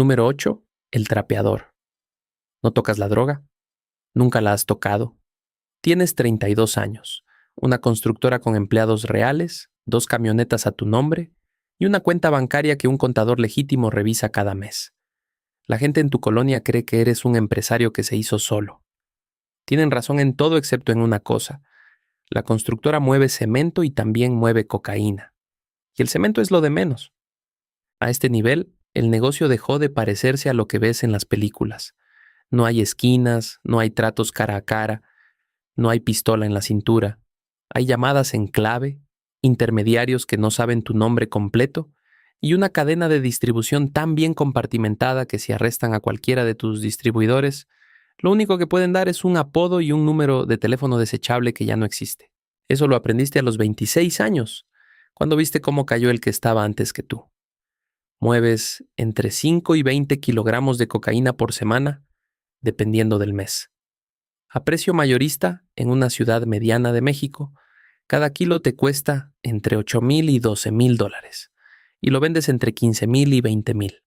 Número 8. El trapeador. ¿No tocas la droga? ¿Nunca la has tocado? Tienes 32 años, una constructora con empleados reales, 2 camionetas a tu nombre y una cuenta bancaria que un contador legítimo revisa cada mes. La gente en tu colonia cree que eres un empresario que se hizo solo. Tienen razón en todo excepto en una cosa. La constructora mueve cemento y también mueve cocaína. Y el cemento es lo de menos. A este nivel, el negocio dejó de parecerse a lo que ves en las películas. No hay esquinas, no hay tratos cara a cara, no hay pistola en la cintura. Hay llamadas en clave, intermediarios que no saben tu nombre completo y una cadena de distribución tan bien compartimentada que si arrestan a cualquiera de tus distribuidores, lo único que pueden dar es un apodo y un número de teléfono desechable que ya no existe. Eso lo aprendiste a los 26 años, cuando viste cómo cayó el que estaba antes que tú. Mueves entre 5 y 20 kilogramos de cocaína por semana, dependiendo del mes. A precio mayorista, en una ciudad mediana de México, cada kilo te cuesta entre $8,000 y $12,000, y lo vendes entre $15,000 y $20,000.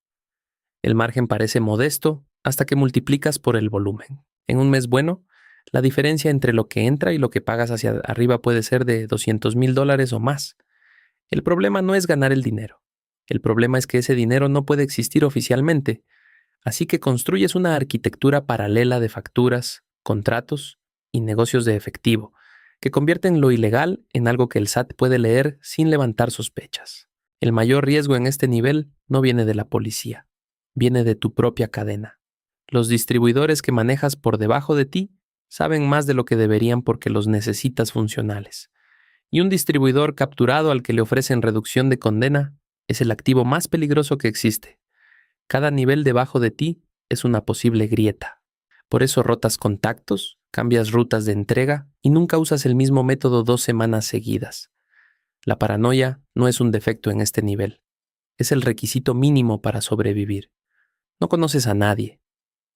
El margen parece modesto hasta que multiplicas por el volumen. En un mes bueno, la diferencia entre lo que entra y lo que pagas hacia arriba puede ser de $200,000 o más. El problema no es ganar el dinero. El problema es que ese dinero no puede existir oficialmente, así que construyes una arquitectura paralela de facturas, contratos y negocios de efectivo, que convierten lo ilegal en algo que el SAT puede leer sin levantar sospechas. El mayor riesgo en este nivel no viene de la policía, viene de tu propia cadena. Los distribuidores que manejas por debajo de ti saben más de lo que deberían porque los necesitas funcionales. Y un distribuidor capturado al que le ofrecen reducción de condena es el activo más peligroso que existe. Cada nivel debajo de ti es una posible grieta. Por eso rotas contactos, cambias rutas de entrega y nunca usas el mismo método 2 semanas seguidas. La paranoia no es un defecto en este nivel. Es el requisito mínimo para sobrevivir. No conoces a nadie.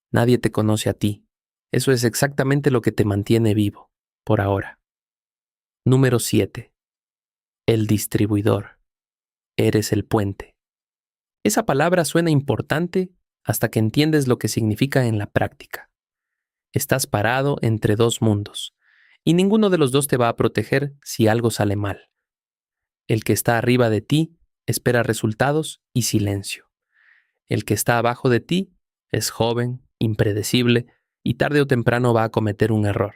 Nadie te conoce a ti. Eso es exactamente lo que te mantiene vivo, por ahora. Número 7. El distribuidor. Eres el puente. Esa palabra suena importante hasta que entiendes lo que significa en la práctica. Estás parado entre dos mundos, y ninguno de los dos te va a proteger si algo sale mal. El que está arriba de ti espera resultados y silencio. El que está abajo de ti es joven, impredecible, y tarde o temprano va a cometer un error.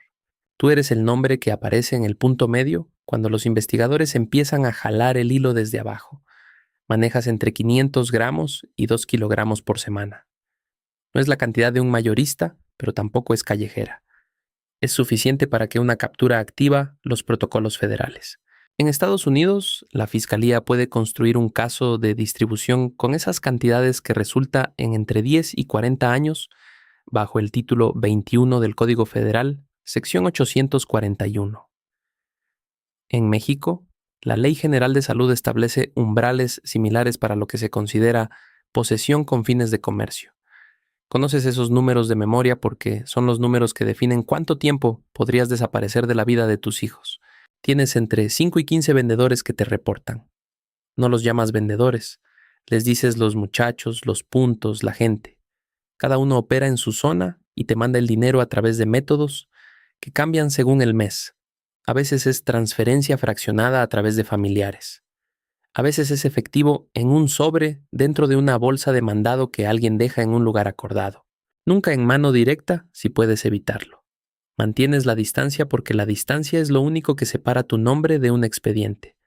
Tú eres el nombre que aparece en el punto medio cuando los investigadores empiezan a jalar el hilo desde abajo. Manejas entre 500 gramos y 2 kilogramos por semana. No es la cantidad de un mayorista, pero tampoco es callejera. Es suficiente para que una captura activa los protocolos federales. En Estados Unidos, la Fiscalía puede construir un caso de distribución con esas cantidades que resulta en entre 10 y 40 años bajo el título 21 del Código Federal, sección 841. En México, la Ley General de Salud establece umbrales similares para lo que se considera posesión con fines de comercio. Conoces esos números de memoria porque son los números que definen cuánto tiempo podrías desaparecer de la vida de tus hijos. Tienes entre 5 y 15 vendedores que te reportan. No los llamas vendedores, les dices los muchachos, los puntos, la gente. Cada uno opera en su zona y te manda el dinero a través de métodos que cambian según el mes. A veces es transferencia fraccionada a través de familiares. A veces es efectivo en un sobre dentro de una bolsa de mandado que alguien deja en un lugar acordado. Nunca en mano directa si puedes evitarlo. Mantienes la distancia porque la distancia es lo único que separa tu nombre de un expediente.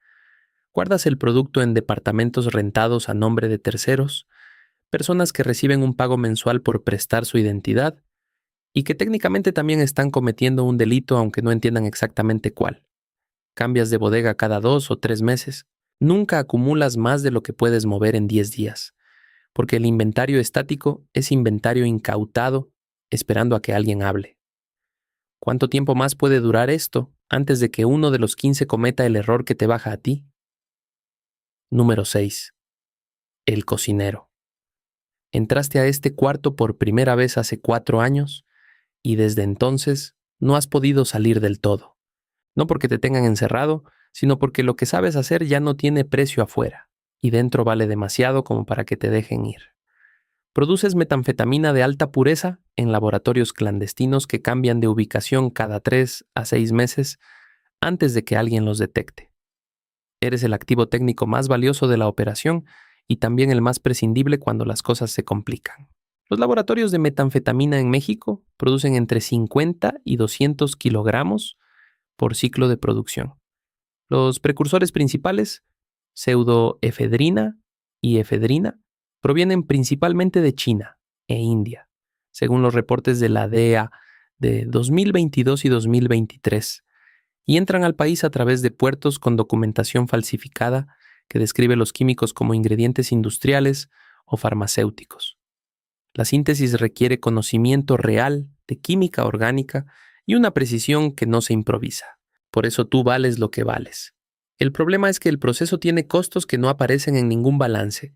Guardas el producto en departamentos rentados a nombre de terceros, personas que reciben un pago mensual por prestar su identidad y que técnicamente también están cometiendo un delito aunque no entiendan exactamente cuál. Cambias de bodega cada 2 o 3 meses. Nunca acumulas más de lo que puedes mover en 10 días, porque el inventario estático es inventario incautado esperando a que alguien hable. ¿Cuánto tiempo más puede durar esto antes de que uno de los 15 cometa el error que te baja a ti? Número 6. El cocinero. Entraste a este cuarto por primera vez hace 4 años y desde entonces no has podido salir del todo. No porque te tengan encerrado, sino porque lo que sabes hacer ya no tiene precio afuera y dentro vale demasiado como para que te dejen ir. Produces metanfetamina de alta pureza en laboratorios clandestinos que cambian de ubicación cada 3 a 6 meses antes de que alguien los detecte. Eres el activo técnico más valioso de la operación y también el más prescindible cuando las cosas se complican. Los laboratorios de metanfetamina en México producen entre 50 y 200 kilogramos por ciclo de producción. Los precursores principales, pseudoefedrina y efedrina, provienen principalmente de China e India, según los reportes de la DEA de 2022 y 2023, y entran al país a través de puertos con documentación falsificada que describe los químicos como ingredientes industriales o farmacéuticos. La síntesis requiere conocimiento real de química orgánica y una precisión que no se improvisa. Por eso tú vales lo que vales. El problema es que el proceso tiene costos que no aparecen en ningún balance.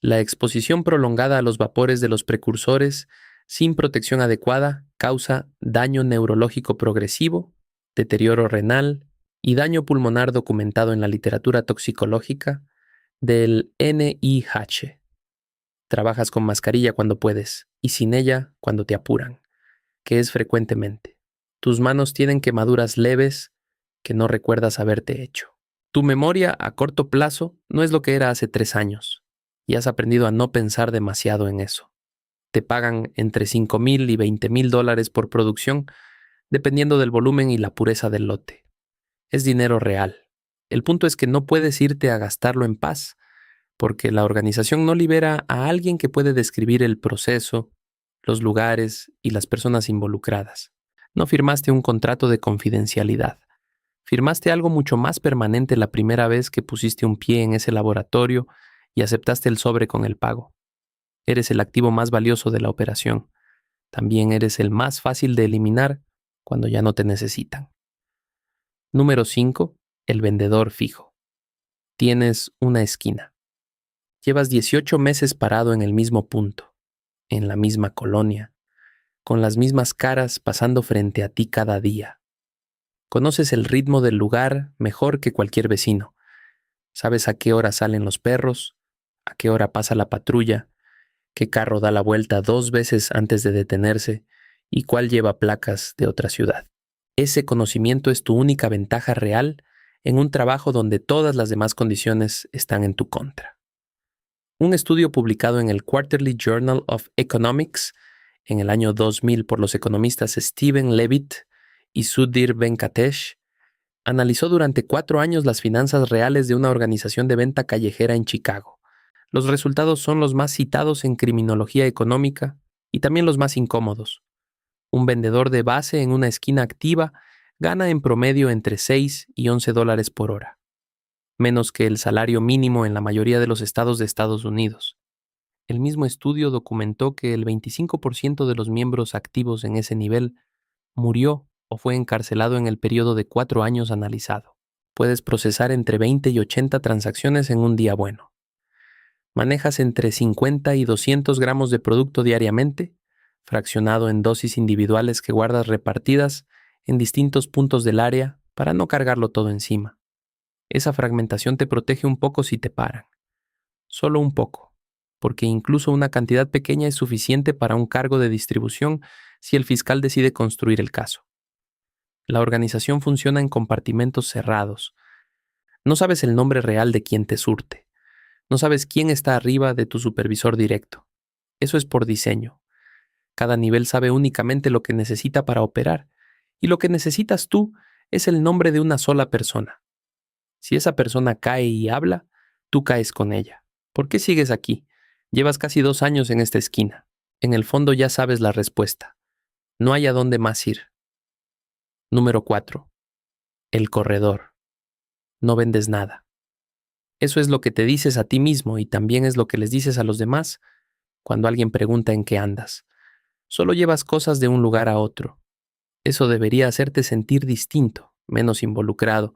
La exposición prolongada a los vapores de los precursores sin protección adecuada causa daño neurológico progresivo, deterioro renal y daño pulmonar documentado en la literatura toxicológica del NIH. Trabajas con mascarilla cuando puedes y sin ella cuando te apuran, que es frecuentemente. Tus manos tienen quemaduras leves que no recuerdas haberte hecho. Tu memoria a corto plazo no es lo que era hace 3 años y has aprendido a no pensar demasiado en eso. Te pagan entre $5,000 y $20,000 por producción, dependiendo del volumen y la pureza del lote. Es dinero real. El punto es que no puedes irte a gastarlo en paz, porque la organización no libera a alguien que puede describir el proceso, los lugares y las personas involucradas. No firmaste un contrato de confidencialidad. Firmaste algo mucho más permanente la primera vez que pusiste un pie en ese laboratorio y aceptaste el sobre con el pago. Eres el activo más valioso de la operación. También eres el más fácil de eliminar cuando ya no te necesitan. Número 5. El vendedor fijo. Tienes una esquina. Llevas 18 meses parado en el mismo punto, en la misma colonia, con las mismas caras pasando frente a ti cada día. Conoces el ritmo del lugar mejor que cualquier vecino. Sabes a qué hora salen los perros, a qué hora pasa la patrulla, qué carro da la vuelta 2 veces antes de detenerse y cuál lleva placas de otra ciudad. Ese conocimiento es tu única ventaja real en un trabajo donde todas las demás condiciones están en tu contra. Un estudio publicado en el Quarterly Journal of Economics en el año 2000 por los economistas Steven Levitt y Sudhir Venkatesh analizó durante 4 años las finanzas reales de una organización de venta callejera en Chicago. Los resultados son los más citados en criminología económica y también los más incómodos. Un vendedor de base en una esquina activa gana en promedio entre $6 y $11 por hora, menos que el salario mínimo en la mayoría de los estados de Estados Unidos. El mismo estudio documentó que el 25% de los miembros activos en ese nivel murió o fue encarcelado en el periodo de 4 años analizado. Puedes procesar entre 20 y 80 transacciones en un día bueno. Manejas entre 50 y 200 gramos de producto diariamente, fraccionado en dosis individuales que guardas repartidas en distintos puntos del área para no cargarlo todo encima. Esa fragmentación te protege un poco si te paran. Solo un poco, porque incluso una cantidad pequeña es suficiente para un cargo de distribución si el fiscal decide construir el caso. La organización funciona en compartimentos cerrados. No sabes el nombre real de quien te surte. No sabes quién está arriba de tu supervisor directo. Eso es por diseño. Cada nivel sabe únicamente lo que necesita para operar, y lo que necesitas tú es el nombre de una sola persona. Si esa persona cae y habla, tú caes con ella. ¿Por qué sigues aquí? Llevas casi 2 años en esta esquina. En el fondo ya sabes la respuesta. No hay a dónde más ir. Número 4. El corredor. No vendes nada. Eso es lo que te dices a ti mismo y también es lo que les dices a los demás cuando alguien pregunta en qué andas. Solo llevas cosas de un lugar a otro. Eso debería hacerte sentir distinto, menos involucrado,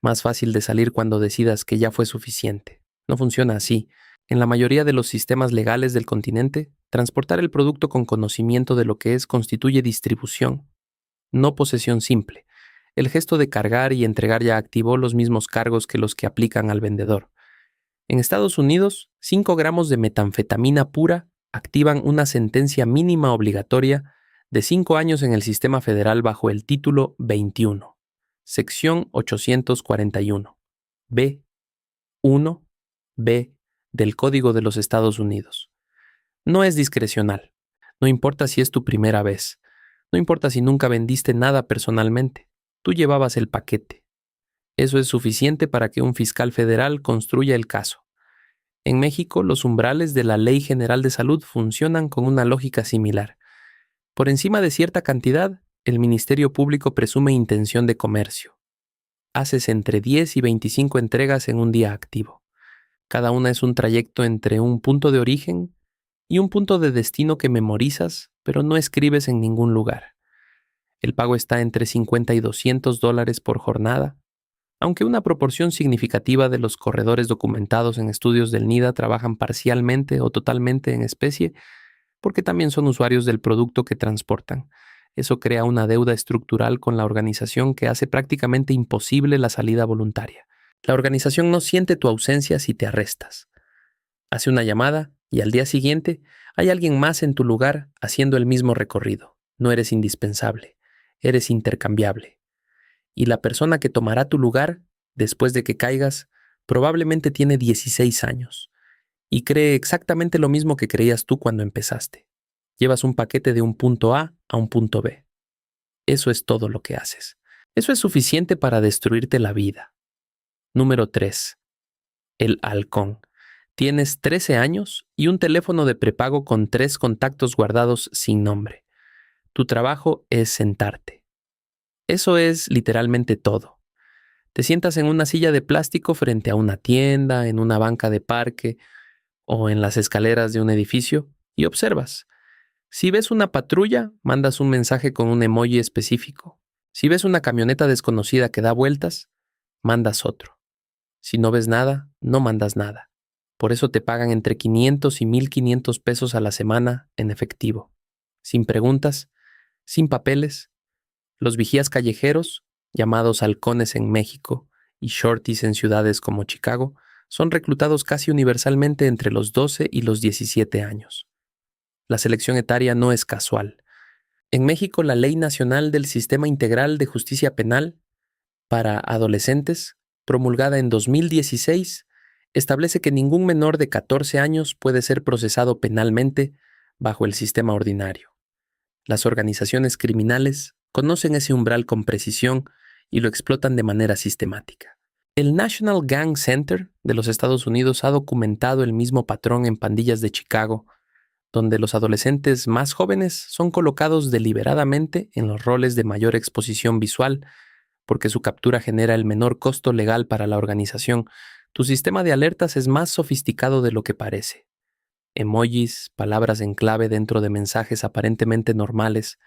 más fácil de salir cuando decidas que ya fue suficiente. No funciona así. En la mayoría de los sistemas legales del continente, transportar el producto con conocimiento de lo que es constituye distribución, no posesión simple. El gesto de cargar y entregar ya activó los mismos cargos que los que aplican al vendedor. En Estados Unidos, 5 gramos de metanfetamina pura activan una sentencia mínima obligatoria de 5 años en el sistema federal bajo el título 21, sección 841, B, 1, B del Código de los Estados Unidos. No es discrecional. No importa si es tu primera vez. No importa si nunca vendiste nada personalmente. Tú llevabas el paquete. Eso es suficiente para que un fiscal federal construya el caso. En México, los umbrales de la Ley General de Salud funcionan con una lógica similar. Por encima de cierta cantidad, el Ministerio Público presume intención de comercio. Haces entre 10 y 25 entregas en un día activo. Cada una es un trayecto entre un punto de origen y un punto de destino que memorizas, pero no escribes en ningún lugar. El pago está entre $50 y $200 por jornada, aunque una proporción significativa de los corredores documentados en estudios del NIDA trabajan parcialmente o totalmente en especie, porque también son usuarios del producto que transportan. Eso crea una deuda estructural con la organización que hace prácticamente imposible la salida voluntaria. La organización no siente tu ausencia si te arrestas. Hace una llamada y al día siguiente hay alguien más en tu lugar haciendo el mismo recorrido. No eres indispensable, eres intercambiable. Y la persona que tomará tu lugar, después de que caigas, probablemente tiene 16 años y cree exactamente lo mismo que creías tú cuando empezaste. Llevas un paquete de un punto A a un punto B. Eso es todo lo que haces. Eso es suficiente para destruirte la vida. Número 3. El halcón. Tienes 13 años y un teléfono de prepago con 3 contactos guardados sin nombre. Tu trabajo es sentarte. Eso es literalmente todo. Te sientas en una silla de plástico frente a una tienda, en una banca de parque o en las escaleras de un edificio y observas. Si ves una patrulla, mandas un mensaje con un emoji específico. Si ves una camioneta desconocida que da vueltas, mandas otro. Si no ves nada, no mandas nada. Por eso te pagan entre 500 y 1,500 pesos a la semana en efectivo. Sin preguntas, sin papeles. Los vigías callejeros, llamados halcones en México y shorties en ciudades como Chicago, son reclutados casi universalmente entre los 12 y los 17 años. La selección etaria no es casual. En México, la Ley Nacional del Sistema Integral de Justicia Penal para Adolescentes, promulgada en 2016, establece que ningún menor de 14 años puede ser procesado penalmente bajo el sistema ordinario. Las organizaciones criminales conocen ese umbral con precisión y lo explotan de manera sistemática. El National Gang Center de los Estados Unidos ha documentado el mismo patrón en pandillas de Chicago, donde los adolescentes más jóvenes son colocados deliberadamente en los roles de mayor exposición visual, porque su captura genera el menor costo legal para la organización. Tu sistema de alertas es más sofisticado de lo que parece. Emojis, palabras en clave dentro de mensajes aparentemente normales,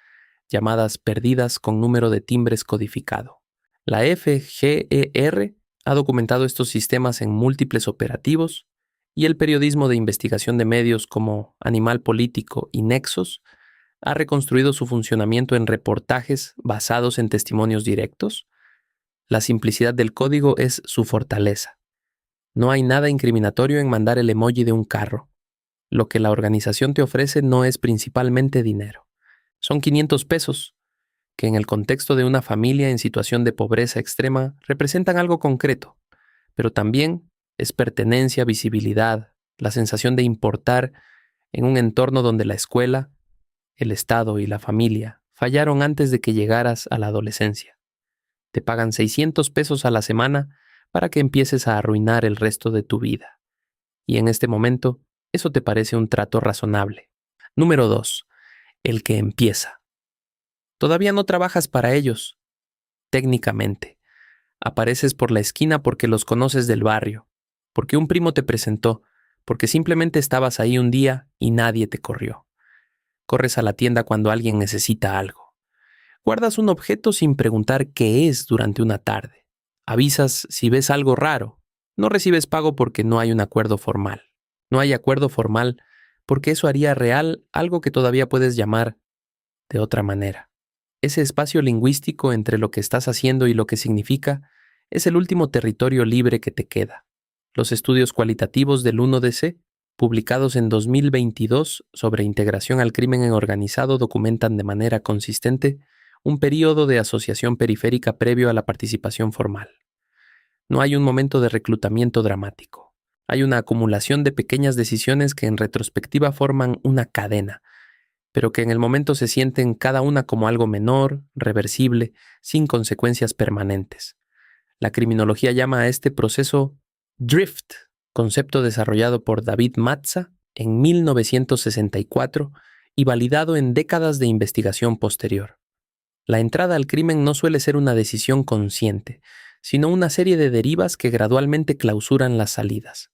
llamadas perdidas con número de timbres codificado. La FGER ha documentado estos sistemas en múltiples operativos y el periodismo de investigación de medios como Animal Político y Nexos ha reconstruido su funcionamiento en reportajes basados en testimonios directos. La simplicidad del código es su fortaleza. No hay nada incriminatorio en mandar el emoji de un carro. Lo que la organización te ofrece no es principalmente dinero. Son 500 pesos, que en el contexto de una familia en situación de pobreza extrema representan algo concreto, pero también es pertenencia, visibilidad, la sensación de importar en un entorno donde la escuela, el Estado y la familia fallaron antes de que llegaras a la adolescencia. Te pagan 600 pesos a la semana para que empieces a arruinar el resto de tu vida. Y en este momento, eso te parece un trato razonable. Número 2. El que empieza. Todavía no trabajas para ellos, técnicamente. Apareces por la esquina porque los conoces del barrio, porque un primo te presentó, porque simplemente estabas ahí un día y nadie te corrió. Corres a la tienda cuando alguien necesita algo. Guardas un objeto sin preguntar qué es durante una tarde. Avisas si ves algo raro. No recibes pago porque no hay un acuerdo formal. No hay acuerdo formal porque eso haría real algo que todavía puedes llamar de otra manera. Ese espacio lingüístico entre lo que estás haciendo y lo que significa es el último territorio libre que te queda. Los estudios cualitativos del 1DC publicados en 2022 sobre integración al crimen organizado documentan de manera consistente un período de asociación periférica previo a la participación formal. No hay un momento de reclutamiento dramático. Hay una acumulación de pequeñas decisiones que en retrospectiva forman una cadena, pero que en el momento se sienten cada una como algo menor, reversible, sin consecuencias permanentes. La criminología llama a este proceso drift, concepto desarrollado por David Matza en 1964 y validado en décadas de investigación posterior. La entrada al crimen no suele ser una decisión consciente, sino una serie de derivas que gradualmente clausuran las salidas.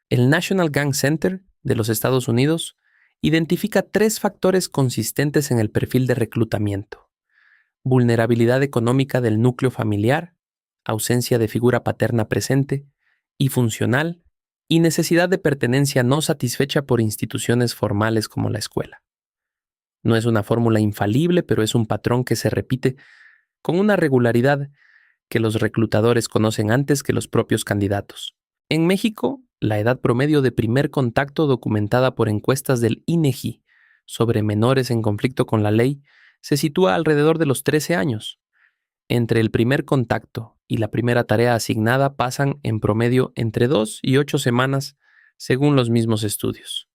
El National Gang Center de los Estados Unidos identifica 3 factores consistentes en el perfil de reclutamiento: vulnerabilidad económica del núcleo familiar, ausencia de figura paterna presente y funcional, y necesidad de pertenencia no satisfecha por instituciones formales como la escuela. No es una fórmula infalible, pero es un patrón que se repite con una regularidad que los reclutadores conocen antes que los propios candidatos. En México, la edad promedio de primer contacto documentada por encuestas del INEGI sobre menores en conflicto con la ley se sitúa alrededor de los 13 años. Entre el primer contacto y la primera tarea asignada pasan en promedio entre 2 y 8 semanas, según los mismos estudios.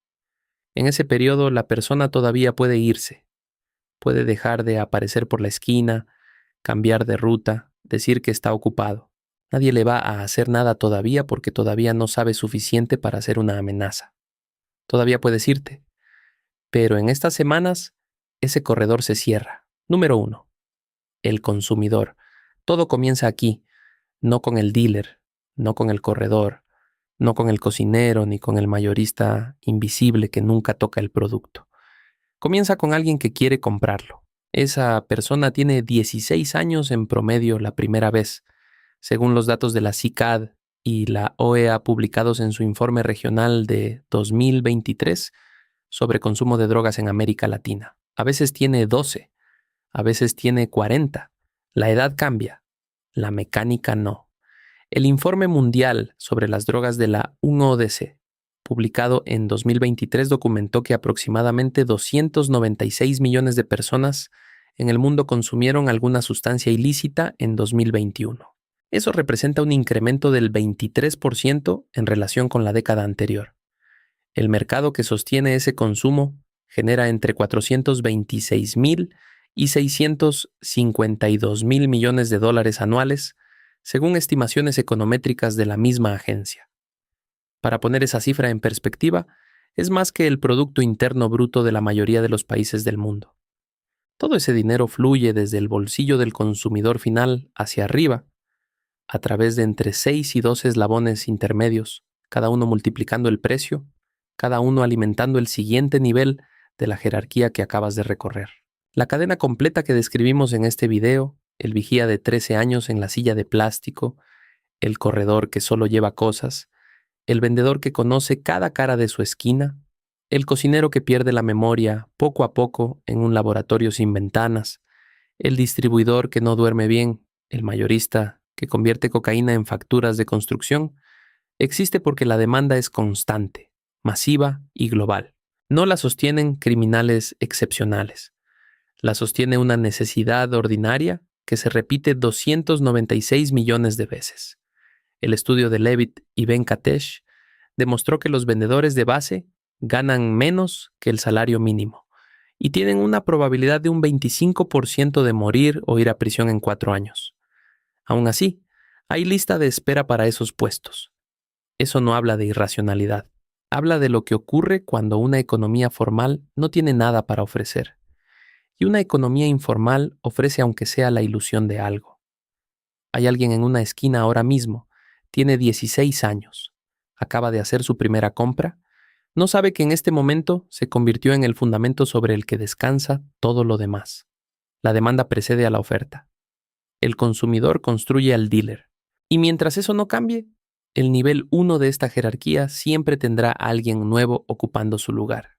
En ese periodo, la persona todavía puede irse, puede dejar de aparecer por la esquina, cambiar de ruta, decir que está ocupado. Nadie le va a hacer nada todavía porque todavía no sabe suficiente para hacer una amenaza. Todavía puedes irte. Pero en estas semanas, ese corredor se cierra. Número 1. El consumidor. Todo comienza aquí, no con el dealer, no con el corredor, no con el cocinero ni con el mayorista invisible que nunca toca el producto. Comienza con alguien que quiere comprarlo. Esa persona tiene 16 años en promedio la primera vez, según los datos de la CICAD y la OEA publicados en su informe regional de 2023 sobre consumo de drogas en América Latina. A veces tiene 12, a veces tiene 40. La edad cambia, la mecánica no. El informe mundial sobre las drogas de la UNODC, publicado en 2023, documentó que aproximadamente 296 millones de personas en el mundo consumieron alguna sustancia ilícita en 2021. Eso representa un incremento del 23% en relación con la década anterior. El mercado que sostiene ese consumo genera entre 426,000 y 652,000 millones de dólares anuales, según estimaciones econométricas de la misma agencia. Para poner esa cifra en perspectiva, es más que el Producto Interno Bruto de la mayoría de los países del mundo. Todo ese dinero fluye desde el bolsillo del consumidor final hacia arriba, a través de entre 6 y 12 eslabones intermedios, cada uno multiplicando el precio, cada uno alimentando el siguiente nivel de la jerarquía que acabas de recorrer. La cadena completa que describimos en este video, el vigía de 13 años en la silla de plástico, el corredor que solo lleva cosas, el vendedor que conoce cada cara de su esquina, el cocinero que pierde la memoria poco a poco en un laboratorio sin ventanas, el distribuidor que no duerme bien, el mayorista que convierte cocaína en facturas de construcción, existe porque la demanda es constante, masiva y global. No la sostienen criminales excepcionales. La sostiene una necesidad ordinaria que se repite 296 millones de veces. El estudio de Levitt y Venkatesh demostró que los vendedores de base ganan menos que el salario mínimo y tienen una probabilidad de un 25% de morir o ir a prisión en 4 años. Aún así, hay lista de espera para esos puestos. Eso no habla de irracionalidad. Habla de lo que ocurre cuando una economía formal no tiene nada para ofrecer. Y una economía informal ofrece aunque sea la ilusión de algo. Hay alguien en una esquina ahora mismo, tiene 16 años, acaba de hacer su primera compra, no sabe que en este momento se convirtió en el fundamento sobre el que descansa todo lo demás. La demanda precede a la oferta. El consumidor construye al dealer. Y mientras eso no cambie, el nivel 1 de esta jerarquía siempre tendrá a alguien nuevo ocupando su lugar.